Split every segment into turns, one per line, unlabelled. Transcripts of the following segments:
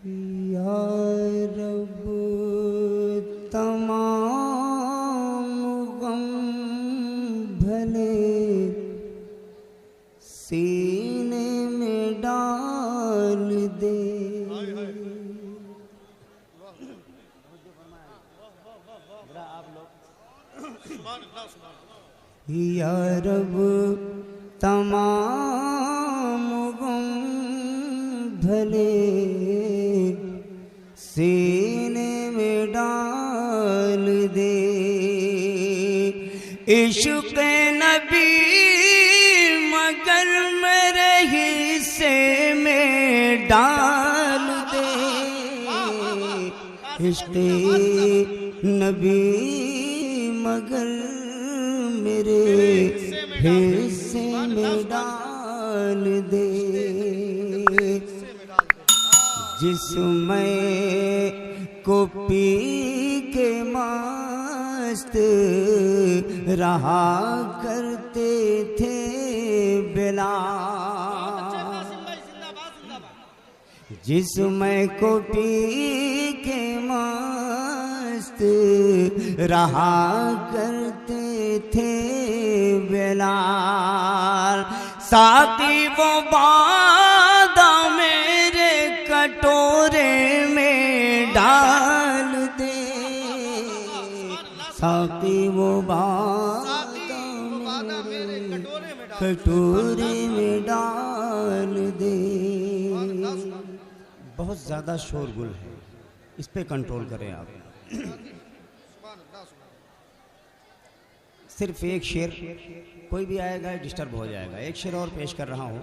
या रब तमाम गम भले सीने में डाल दे। या रब तमाम गम भले सीने में डाल दे। इश्क़ नबी मगर मेरे हिस्से में डाल दे। इश्क़ नबी मगर मेरे हिस्से में डाल दे। जिसमें को पी के मस्त रहा करते थे बिलाल। जिसमें को पी के मस्त रहा करते थे बिलाल। साकी वो बादा मेरे कटोरे में डाल दे। साकी वो बादा मेरे कटोरे में डाल दे। बहुत ज़्यादा शोरगुल है, इस पे कंट्रोल करें आप। सिर्फ एक शेर, कोई भी आएगा डिस्टर्ब हो जाएगा। एक शेर और पेश कर रहा हूँ।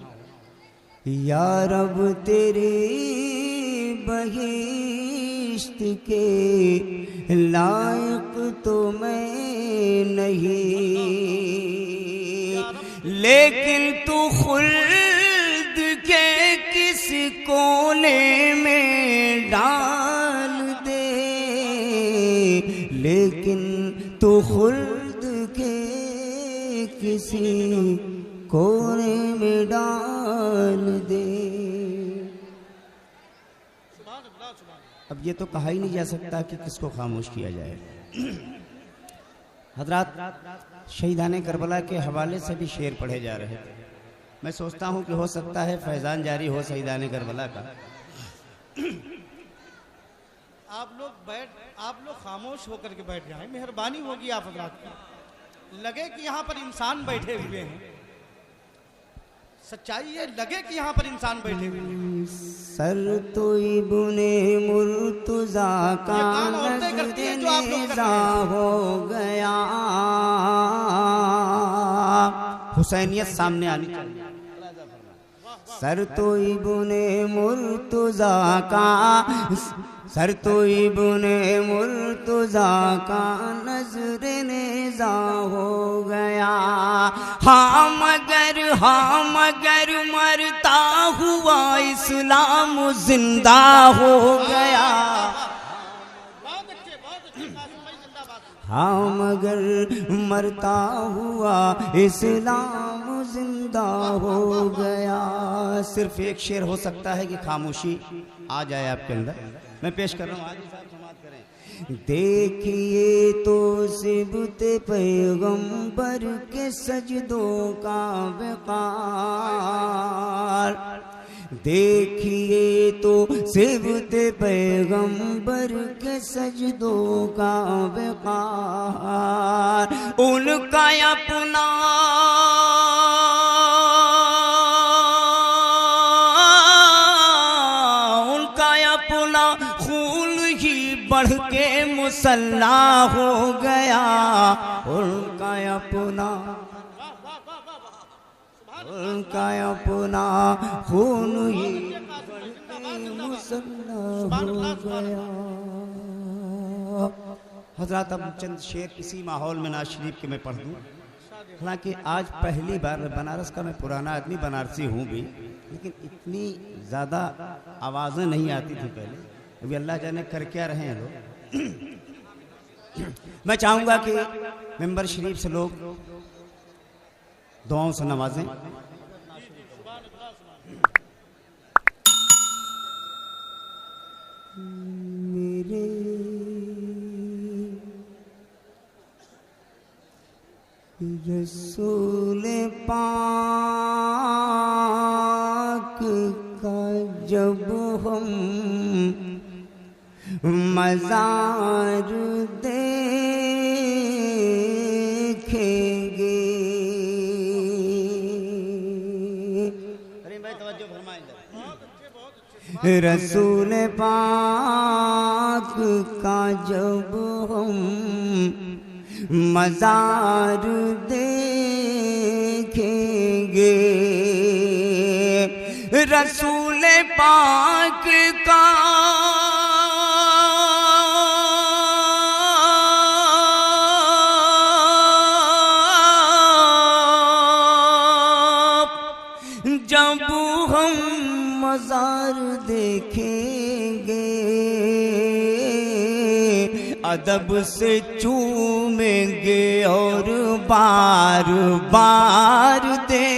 या रब तेरी बहिश्त के लायक तो मैं नहीं, लेकिन तू खुल्द के किस कोने में डाल दे। लेकिन तू खुल्द के किसी कोने में डाल दे। अब ये तो कहा ही नहीं जा सकता कि किसको खामोश किया जाए। हजरात, शहीदाने करबला के हवाले से भी शेर पढ़े जा रहे थे। मैं सोचता हूँ कि हो सकता है फैज़ान जारी हो शहीदाने करबला का।
आप लोग खामोश होकर के बैठ जाएं, मेहरबानी होगी आप हजरात की। लगे कि यहाँ पर इंसान बैठे हुए हैं, सच्चाई ये लगे कि यहाँ पर इंसान बैठे हुए हैं।
सर तो इब्ने मुर्तज़ा का नज़्र हो गया। हुसैनियत सामने आनी चाहिए। सर तो इब्ने मुर्तज़ा का, सर तो इब्ने मुर्तज़ा का नज़्र नेज़ा हो गया। हाँ मगर मरता हुआ इस्लाम जिंदा हो गया। हाँ मगर मरता हुआ इस्लाम जिंदा हो गया। सिर्फ एक शेर हो सकता है कि खामोशी आ जाए आपके अंदर। मैं पेश कर रहा हूँ, आगे साहब समाप्त करें। देखिए तो सिबत पैगंबर के सजदों का वक़ार। देखिए तो सिबत पैगंबर के सजदों का वक़ार। उनका अपना खून ही बढ़ के मुसल्ला हो गया। उनका अपना खून ही मुसल्ला हो गया। हजरत, अब चंद शेर इसी माहौल में नाज़ शरीफ के मैं पढ़ दूँ। हालांकि आज पहली बार बनारस का, मैं पुराना आदमी बनारसी हूँ भी, लेकिन इतनी ज़्यादा आवाज़ें नहीं आती थी पहले। अभी अल्लाह जाने कर क्या रहे हैं लोग। मैं चाहूँगा कि मेंबर शरीफ से लोग दुआओं से नवाजें। मेरे रसूल पाक का जब हम मज़ार देखेंगे। अरे भाई तवज्जो फरमाएं। रसूल पाक का जब हम मज़ार देखेंगे, रसूल पाक का जब हम मज़ार देखेंगे, अदब से चूमेंगे और बार बार दे।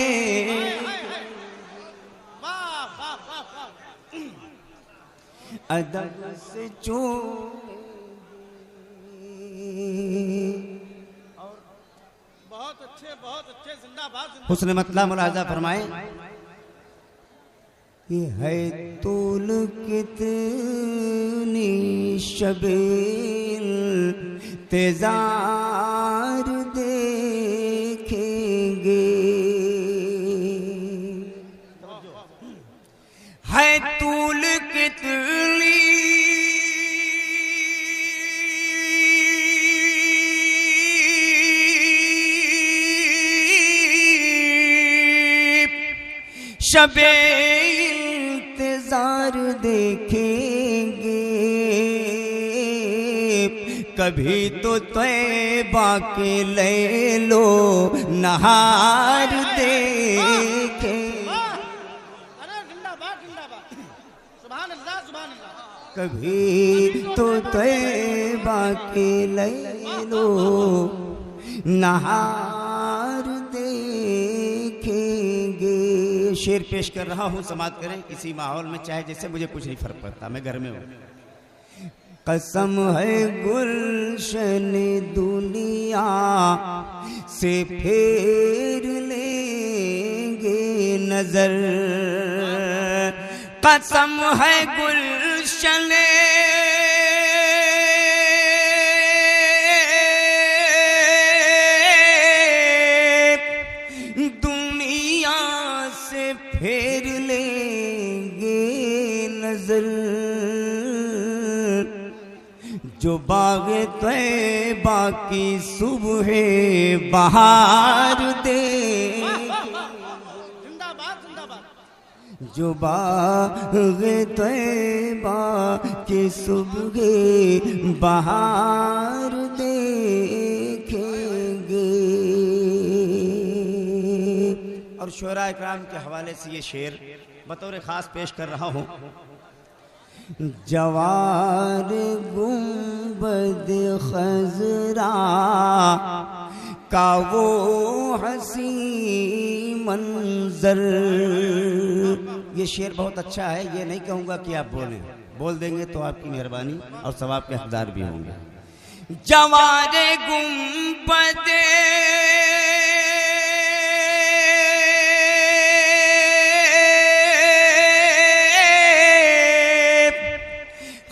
अदब से चूमेंगे।
बहुत अच्छे जिंदाबाद।
हुस्न मतला मुलाजा फरमाए। ये है तूल कितनी शबील तेजार देखेंगे, है तूल कितनी शबे इंतजार देखेंगे, कभी तो तैबा के ले लो नहार देखे।
अरे जिंदाबाद जिंदाबाद, सुभान अल्लाह सुभान अल्लाह।
कभी तो तैबा के ले लो नहार देखेंगे। शेर पेश कर रहा हूँ, समाप्त करें किसी माहौल में, चाहे जैसे, मुझे कुछ नहीं फर्क पड़ता, मैं घर में हूँ। कसम है गुलशन दुनिया से फेर लेंगे नजर, कसम है गुलशन फेर लेंगे नजर, जो बाग तैबा की सुबह बहार दे।
जिंदाबाद जिंदाबाद।
जो बाग तैबा की सुबह बहार देखेंगे। और शुरा इकराम के हवाले से ये शेर बतौर ख़ास पेश कर रहा हूँ। जवार गुंबद खजरा का वो हसी मंजर। ये शेर बहुत अच्छा है, ये नहीं कहूँगा कि आप बोलें, बोल देंगे तो आपकी मेहरबानी और सवाब के हकदार भी होंगे। जवार गुंबद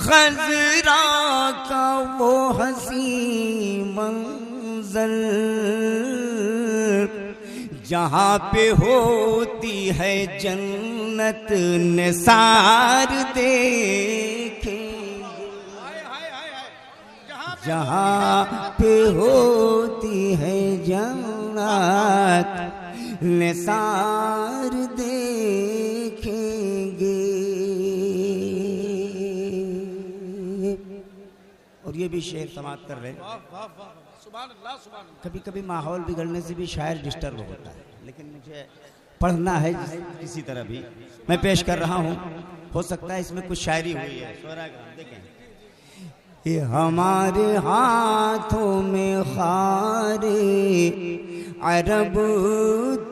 खजरा का वो हसी मंजर, जहाँ पे होती है जन्नत निसार देखे। जहाँ पे होती है जन्नत निसार देखेंगे। और ये भी शेर समाप्त कर रहे हैं। कभी कभी माहौल बिगड़ने से भी शायर डिस्टर्ब होता है, लेकिन मुझे पढ़ना है किसी तरह भी, मैं पेश कर रहा हूँ। हो सकता है इसमें कुछ शायरी हुई है। देखें, ये हमारे हाथों में खारे अरब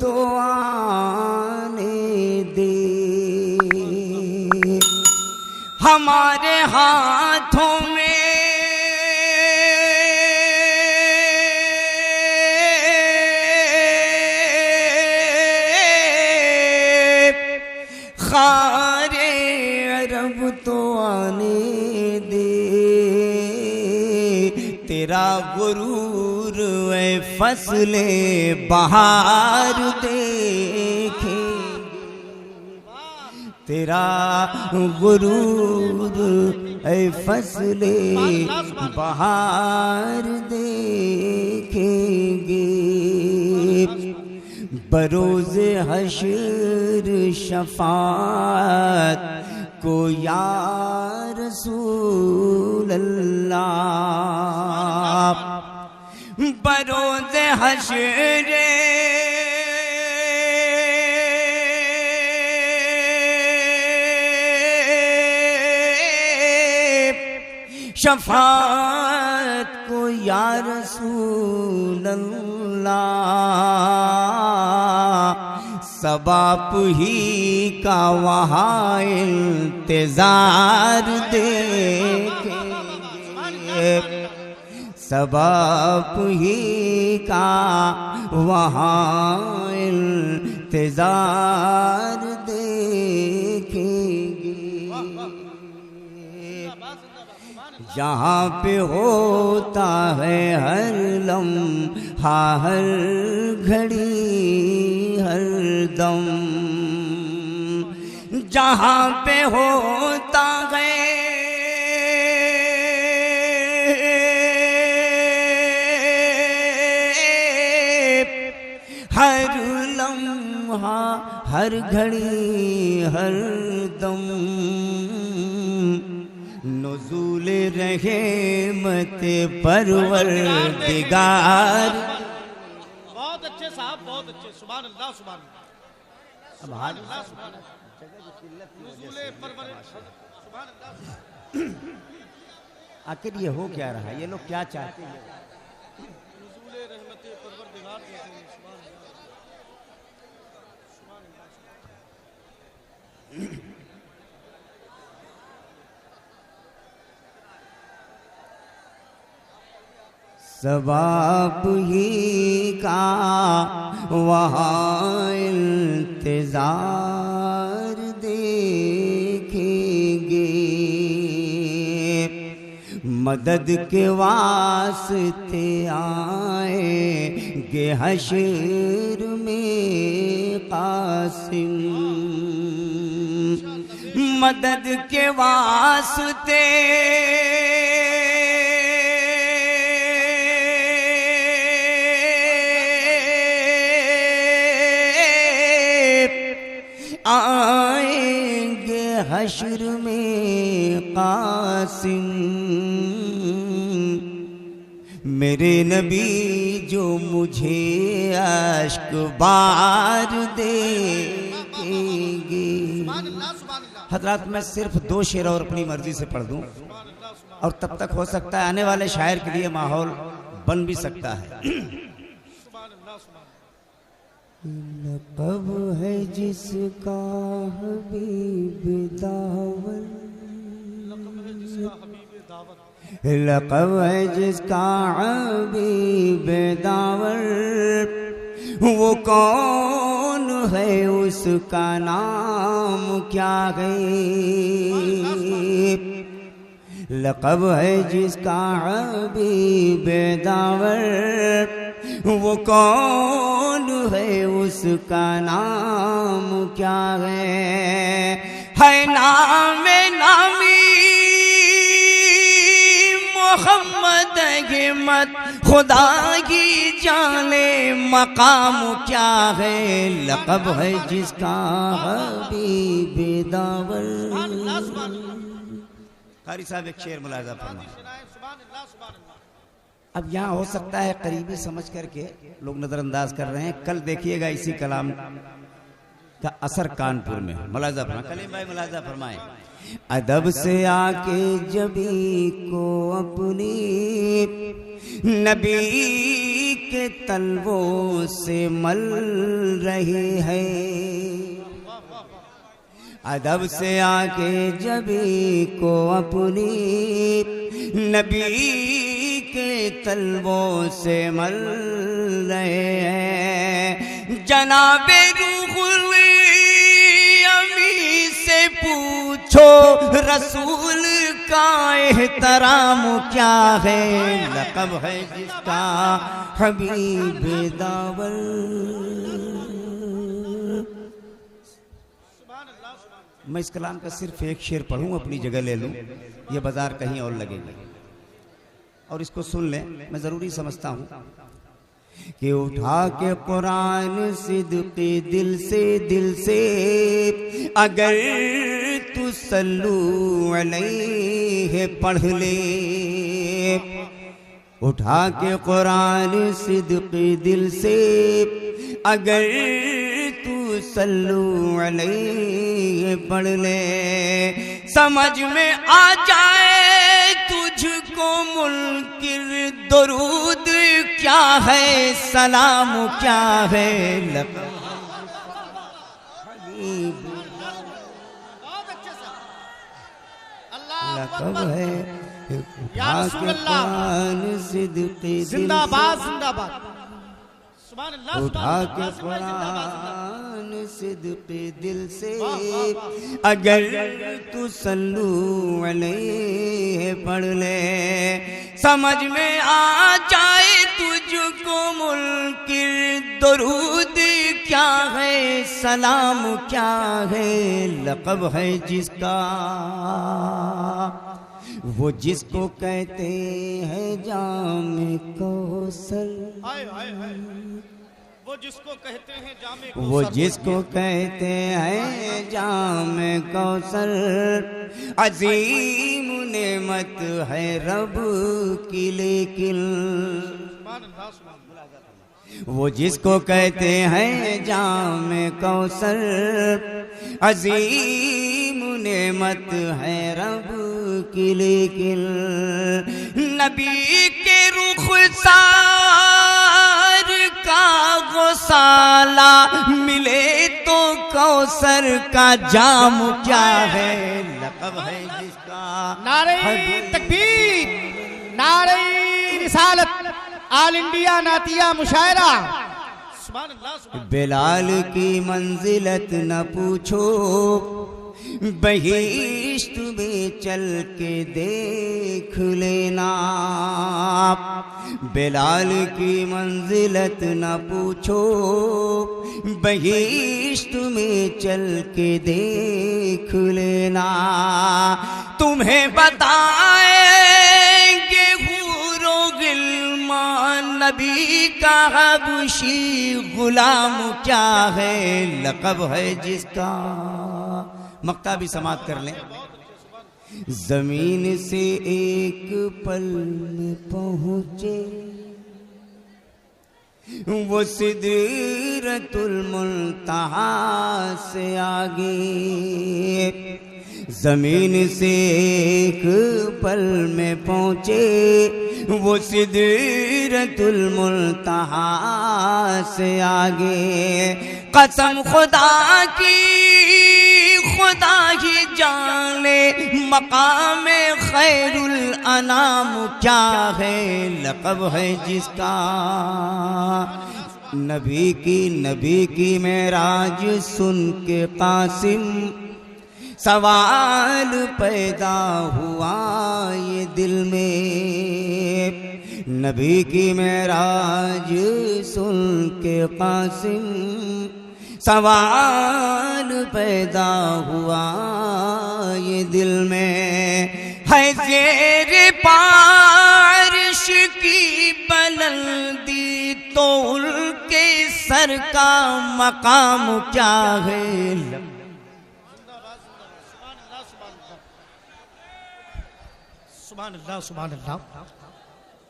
तो आने दे, हमारे हाथों में खारे अरब तो आने दे, तेरा गुरूर वे फसले बहार देखे, तेरा गुरूर ऐ फसले बहार देखेंगे। बरोज़े हश्र शफात को या रसूल अल्लाह, बरोज़े हश्र शफात को या रसूल अल्लाह, सबाप ही का वहाँ इंतजार देखेंगे, सबाप ही का वहाँ इंतजार देखेंगे। जहाँ पे होता है हर लम्हा हर घड़ी हर दम, जहाँ पे होता है हर लम्हा हर घड़ी हर दम, नुज़ूल रहमत परवरदिगार।
बहुत अच्छे साहब, बहुत अच्छे, सुभान अल्लाह सुभान अल्लाह।
अब हाल
नुज़ूल परवर सुभान अल्लाह।
आखिर ये हो क्या रहा है, ये लोग क्या चाहते हैं?
नुज़ूल रहमत परवरदिगार देते हैं, सुभान अल्लाह सुभान अल्लाह।
सबाब ही का वहाँ इंतजार देखेंगे, मदद के वास्ते आएंगे हश्र में कासिम, मदद के वास्ते आएंगे हश्र में कासिम। मेरे नबी जो मुझे अश्क बार देंगे। हजरात मैं सिर्फ 2 शेर और अपनी मर्जी से पढ़ दूं और तब तक हो सकता है आने वाले शायर के लिए माहौल बन भी सकता है। लक़ब है जिसका हबीब दावल, लक़ब है जिसका हबीब दावल, वो कौन है उसका नाम क्या है? लक़ब है जिसका हबीब दावल, वो कौन है उसका नाम क्या है नाम नामी मोहम्मद हिम्मत खुदा की जाने मकाम क्या है? लक़ब है जिसका हबीब दावल। कारी साहब एक शेर मुलाज़ा फरमाएं। अब यहाँ हो सकता है करीबी समझ करके लोग नजरअंदाज कर रहे हैं, कल देखिएगा इसी कलाम का असर कानपुर में। मुलाज़ा फरमाएं कलीम भाई, मुलाज़ा फरमाएं। अदब से आके जबी को अपनी नबी के तलवों से मल रही है, अदब से आके जबी को अपनी नबी के तलबों से मल रहे हैं। जनाबे रूहुल अमी से पूछो रसूल का एहतराम क्या है, लक़ब है जिसका हबीब दावल। मैं इस कलाम का सिर्फ एक शेर पढ़ूं, अपनी जगह ले लूं, ये बाजार कहीं और लगेगा और इसको सुन लें। मैं ज़रूरी समझता हूं कि उठा के कुरान सिद्क़े दिल से अगर तू सल्लू अलैहि पढ़ ले। उठा के कुरान सिद्क़े दिल से अगर तू सल्लू अलैहि पढ़ ले, समझ में आ जाए तुझको मुनकिर दुरूद क्या है, सलाम क्या है, लक़ब है।
या रसूल अल्लाह जिंदाबाद जिंदाबाद।
उठा के कुरान सिद्क़े दिल से अगर तू सल्लू अलैहि पढ़ ले, समझ में आ जाए तुझको मुनकिर दुरूद क्या है, सलाम क्या है, लक़ब है जिसका वो जिसको कहते हैं जामे कौसर।
वो जिसको कहते हैं जामे
वो जिसको कहते हैं जामे कौसर, अजीम नेमत है रब की लेकिन। वो जिसको कहते हैं जामे कौसर, अजीम नेमत है रब की लेकिन। नबी के रुखसार का गौसाला मिले तो कौसर का जाम क्या है, लक़ब है जिसका
नारे तकबीर, नारे रिसालत, ऑल इंडिया नातिया मुशायरा।
बिलाल की मंजिलत न पूछो, बहिश्त में चल के देख लेना। बिलाल की मंजिलत न पूछो, बहिश्त में चल के देख लेना। तुम्हें बताएंगे नबी का हबशी गुलाम क्या है, लक़ब है जिसका। मक्ता भी समाप्त कर लें। जमीन से एक पल में पहुँचे वो सिदरतुल मुंतहा से आगे। जमीन से एक पल में पहुँचे वो सिदरतुल मुंतहा से आगे। कसम खुदा की खुदा ही जाने मकाम खैरुल अनाम क्या है, लक़ब है जिसका। नबी की मेराज सुन के कासिम सवाल पैदा हुआ ये दिल में। नबी की मेराज सुन के कासिम सवाल पैदा हुआ ये दिल में। है ज़ेरे पारिश की बुलंदी तो उनके सर का मकाम क्या है।
सुभान अल्लाह सुभान अल्लाह।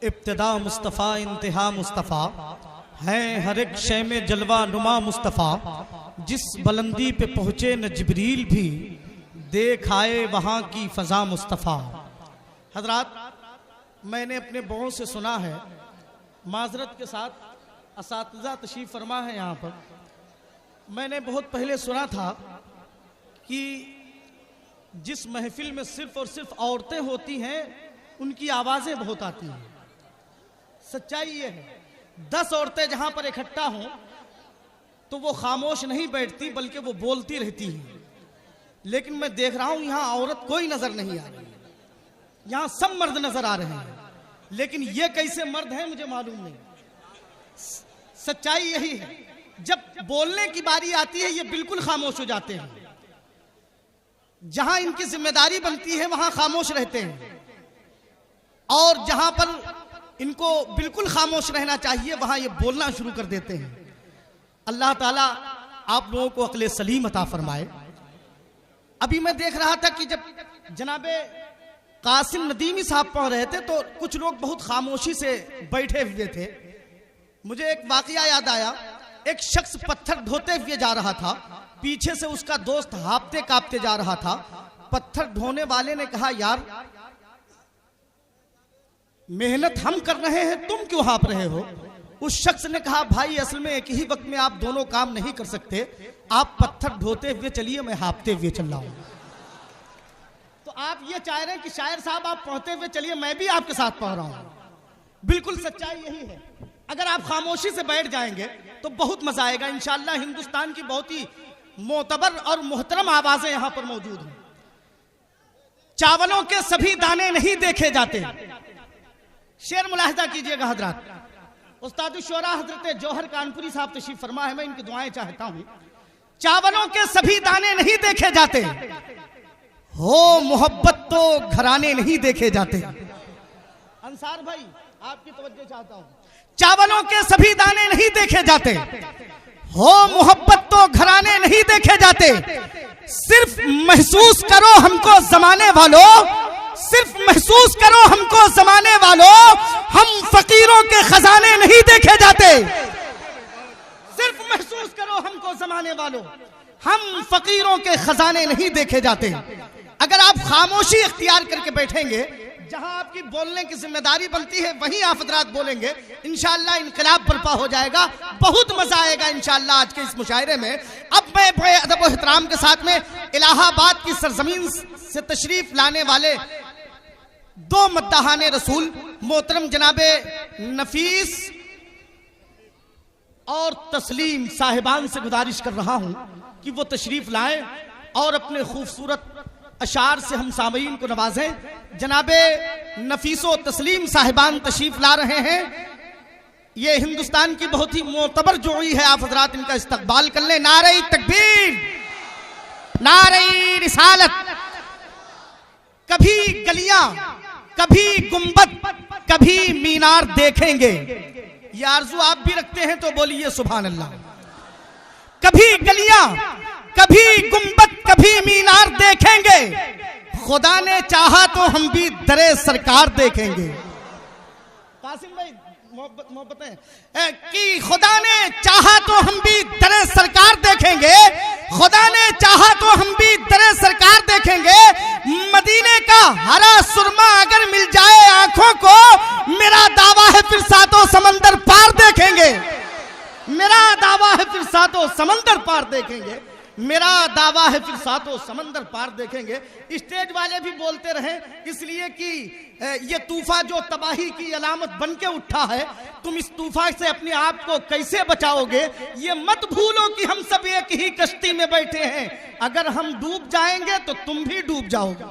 इब्तिदा मुस्तफ़ा इंतहा मुस्तफ़ा है, हर एक शय में जलवा नुमा मुस्तफ़ा। जिस बुलंदी पे पहुँचे न जिब्रील भी देख आए वहाँ की फ़ज़ा मुस्तफ़ा। हज़रात, मैंने अपने बड़ों से सुना है, माजरत के साथ असातिज़ा तशरीफ़ फरमा है यहाँ पर। मैंने बहुत पहले सुना था कि जिस महफिल में सिर्फ और सिर्फ औरतें होती हैं उनकी आवाजें बहुत आती हैं। सच्चाई ये है, 10 औरतें जहां पर इकट्ठा हों तो वो खामोश नहीं बैठती बल्कि वो बोलती रहती हैं। लेकिन मैं देख रहा हूं यहां औरत कोई नजर नहीं आ रही, यहां सब मर्द नजर आ रहे हैं, लेकिन ये कैसे मर्द हैं मुझे मालूम नहीं। सच्चाई यही है, जब बोलने की बारी आती है ये बिल्कुल खामोश हो जाते हैं। जहां इनकी जिम्मेदारी बनती है वहां खामोश रहते हैं, और जहां पर इनको बिल्कुल खामोश रहना चाहिए वहां ये बोलना शुरू कर देते हैं। अल्लाह ताला आप लोगों को अक्ल सलीम अता फरमाए। अभी मैं देख रहा था कि जब जनाबे कासिम नदीमी साहब पढ़ रहे थे तो कुछ लोग बहुत खामोशी से बैठे हुए थे। मुझे एक वाकया याद आया, एक शख्स पत्थर ढोते हुए जा रहा था, पीछे से उसका दोस्त हांफते कांपते जा रहा था। पत्थर ढोने वाले ने कहा, यार मेहनत हम कर रहे हैं, तुम क्यों हाँप रहे हो? उस शख्स ने कहा, भाई असल में एक ही वक्त में आप दोनों काम नहीं कर सकते, आप पत्थर ढोते हुए चलिए, मैं हाँपते हुए चल रहा हूं। तो आप ये चाह रहे हैं कि शायर साहब आप पढ़ते हुए चलिए, मैं भी आपके साथ पढ़ रहा हूं। बिल्कुल सच्चाई यही है, अगर आप खामोशी से बैठ जाएंगे तो बहुत मजा आएगा। इंशाअल्लाह हिंदुस्तान की बहुत ही मोतबर और मोहतरम आवाजें यहां पर मौजूद हैं। चावलों के सभी दाने नहीं देखे जाते, शेर मुलाहिजा कीजिएगा हजरात। उस्ताद शुरा हजरत जौहर कानपुरी साहब तशरीफ फरमा है, मैं इनकी दुआएं चाहता हूं। चावलों के सभी दाने नहीं देखे जाते, हो मोहब्बत तो घराने नहीं देखे जाते। अंसार भाई आपकी तवज्जो चाहता हूं। चावलों के सभी दाने नहीं देखे जाते, हो मोहब्बत तो घराने नहीं देखे जाते। सिर्फ महसूस करो हमको जमाने वालों, सिर्फ महसूस करो हमको जमाने वालों, हम फकीरों के खजाने नहीं देखे जाते। सिर्फ महसूस करो हमको जमाने वालों, हम फकीरों के खजाने नहीं देखे जाते। अगर आप खामोशी इख्तियार करके बैठेंगे, जहां आपकी बोलने की जिम्मेदारी बनती है वहीं आप हजरात बोलेंगे, इंशाअल्लाह इनकलाब बर्पा हो जाएगा, बहुत मजा आएगा इंशाअल्लाह आज के इस मुशायरे में। अब मैं बड़े अदब और एहतराम के साथ में इलाहाबाद की सरजमीन से तशरीफ लाने वाले 2 मद्दाहाने रसूल मोहतरम जनाबे नफीस और तस्लीम साहिबान से गुजारिश कर रहा हूं कि वो तशरीफ लाएं और अपने खूबसूरत अशार से हम सामईन को नवाजें। जनाबे नफीसो तस्लीम साहिबान तशरीफ ला रहे हैं। ये हिंदुस्तान की बहुत ही मोतबर जोड़ी है, आप हजरात इनका इस्तकबाल कर लें। नारे तकबीर, नारे रिसालत। कभी गलियां, कभी गुंबद, कभी मीनार देखेंगे, ये आरज़ू आप भी रखते हैं तो बोलिए सुभान अल्लाह। कभी गलियां, कभी गुंबद, कभी मीनार देखेंगे, खुदा ने चाहा तो हम भी दरे सरकार देखेंगे। कासिम भाई मोहब्बत है कि खुदा ने चाहा तो हम भी दरे सरकार देखेंगे, खुदा ने चाहा तो हम भी दरे सरकार देखेंगे। मदीने का हरा सुरमा अगर मिल जाए आंखों को, मेरा दावा है फिर सातों समंदर पार देखेंगे। मेरा दावा है फिर सातों समंदर पार देखेंगे, मेरा दावा है फिर सातों समंदर पार देखेंगे। स्टेज वाले भी बोलते रहे, इसलिए कि ये तूफा जो तबाही की अलामत बन के उठा है, तुम इस तूफा से अपने आप को कैसे बचाओगे? ये मत भूलो कि हम सब एक ही कश्ती में बैठे हैं, अगर हम डूब जाएंगे तो तुम भी डूब जाओगे।